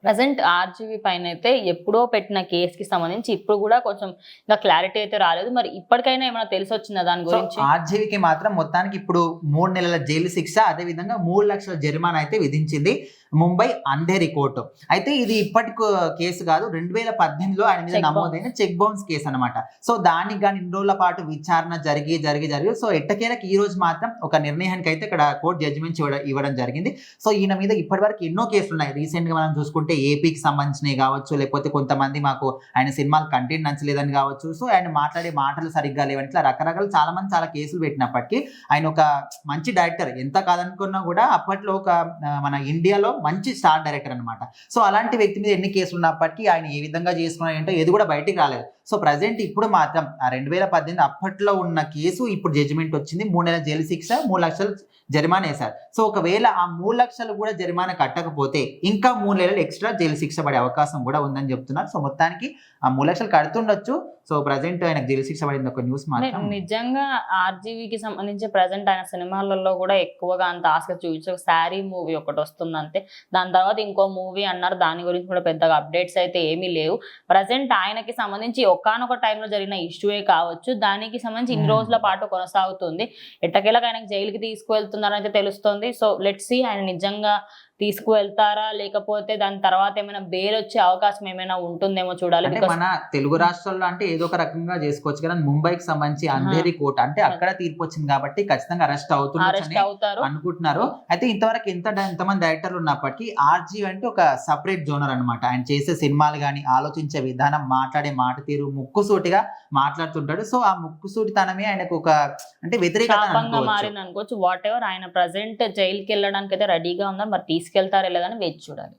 Present RGV పైన అయితే ఎప్పుడో పెట్టిన కేసుకి సంబంధించి ఇప్పుడు కూడా కొంచెం ఇంకా క్లారిటీ అయితే రాలేదు. మరి ఇప్పటికైనా ఏమైనా తెలిసి వచ్చిందా దాని గురించి? ఆర్జీవీకి మాత్రం మొత్తానికి ఇప్పుడు 3 నెలల జైలు శిక్ష, అదే విధంగా 3 లక్షల జరిమానా అయితే విధించింది ముంబై అంధేరి కోర్టు. అయితే ఇది ఇప్పటి కేసు కాదు, 2018లో ఆయన మీద నమోదైన చెక్ బౌన్స్ కేసు అనమాట. సో దానికి కానీ ఇన్ని రోజుల పాటు విచారణ జరిగి సో ఎట్టకేలకు ఈ రోజు మాత్రం ఒక నిర్ణయానికి అయితే ఇక్కడ కోర్టు జడ్జిమెంట్ ఇవ్వడం జరిగింది. సో ఈయన మీద ఇప్పటి వరకు ఎన్నో కేసులు ఉన్నాయి. రీసెంట్ గా మనం చూసుకుంటే ఏపీకి సంబంధించినవి కావచ్చు, లేకపోతే కొంతమంది మాకు ఆయన సినిమాలు కంటెంట్ నచ్చలేదని కావచ్చు, సో ఆయన మాట్లాడే మాటలు సరిగ్గా లేవని, ఇట్లా రకరకాల చాలా మంది చాలా కేసులు పెట్టినప్పటికీ ఆయన ఒక మంచి డైరెక్టర్, ఎంత కాదనుకున్నా కూడా అప్పట్లో ఒక మన ఇండియాలో మంచి స్టార్ డైరెక్టర్ అనమాట. సో అలాంటి వ్యక్తి మీద ఎన్ని కేసులు ఉన్నప్పటికీ ఆయన ఏ విధంగా చేసుకున్నారంటే ఏది కూడా బయటికి రాలేదు. సో ప్రజెంట్ ఇప్పుడు మాత్రం 2018 అప్పట్లో ఉన్న కేసు ఇప్పుడు జడ్జిమెంట్ వచ్చింది. 3 నెలల జైలు శిక్ష, 3 లక్షలు జరిమానా వేశారు. సో ఒకవేళ ఆ 3 లక్షలు కూడా జరిమానా కట్టకపోతే ఇంకా 3 నెలలు ఎక్స్ట్రా జైలు శిక్ష పడే అవకాశం కూడా ఉందని చెప్తున్నారు. సో మొత్తానికి ఆ 3 లక్షలు కడుతుండొచ్చు. సో ప్రజెంట్ ఆయనకు జైలు శిక్ష పడింది ఒక న్యూస్ మాత్రం. నిజంగా ఆర్జీవీకి సంబంధించి ప్రజెంట్ ఆయన సినిమాలలో కూడా ఎక్కువగా అంత ఆసక్తి చూపించే శారీ మూవీ ఒకటి వస్తుంది అంతే. దాని తర్వాత ఇంకో మూవీ అన్నారు, దాని గురించి కూడా పెద్దగా అప్డేట్స్ అయితే ఏమీ లేవు. ప్రజెంట్ ఆయనకి సంబంధించి ఒకానొక టైంలో జరిగిన ఇష్యూయే కావచ్చు, దానికి సంబంధించి ఇన్ని రోజుల పాటు కొనసాగుతుంది. ఎట్టకేలకు ఆయనకు జైలుకి తీసుకువెళ్తున్నారని అయితే తెలుస్తుంది. సో లెట్స్ సీ ఆయన నిజంగా తీసుకువెళ్తారా, లేకపోతే దాని తర్వాత ఏమైనా బెయిల్ వచ్చే అవకాశం ఏమైనా ఉంటుందేమో చూడాలి. మన తెలుగు రాష్ట్రాల్లో అంటే ఏదో ఒక రకంగా చేసుకోవచ్చు కదా, ముంబైకి సంబంధించి అంధేరి కోర్టు అంటే అక్కడ తీర్పు వచ్చింది కాబట్టి ఖచ్చితంగా అరెస్ట్ అవుతారు అనుకుంటున్నారు. అయితే ఇంతవరకు ఎంతమంది డైరెక్టర్లు ఉన్నప్పటికీ ఆర్జీ అంటే ఒక సపరేట్ జోనర్ అనమాట. ఆయన చేసే సినిమాలు కానీ, ఆలోచించే విధానం, మాట్లాడే మాట తీరు ముక్కుసూటిగా మాట్లాడుతుంటాడు. సో ఆ ముక్కుసూటితనమే ఆయనకు ఒక అంటే వ్యతిరేకంగా మారింది అనుకోవచ్చు. వాట్ ఎవర్, ఆయన ప్రజెంట్ జైలుకి వెళ్ళడానికి అయితే రెడీగా ఉందా, మరి తీసుకెళ్తారా లేదని వేచి చూడాలి.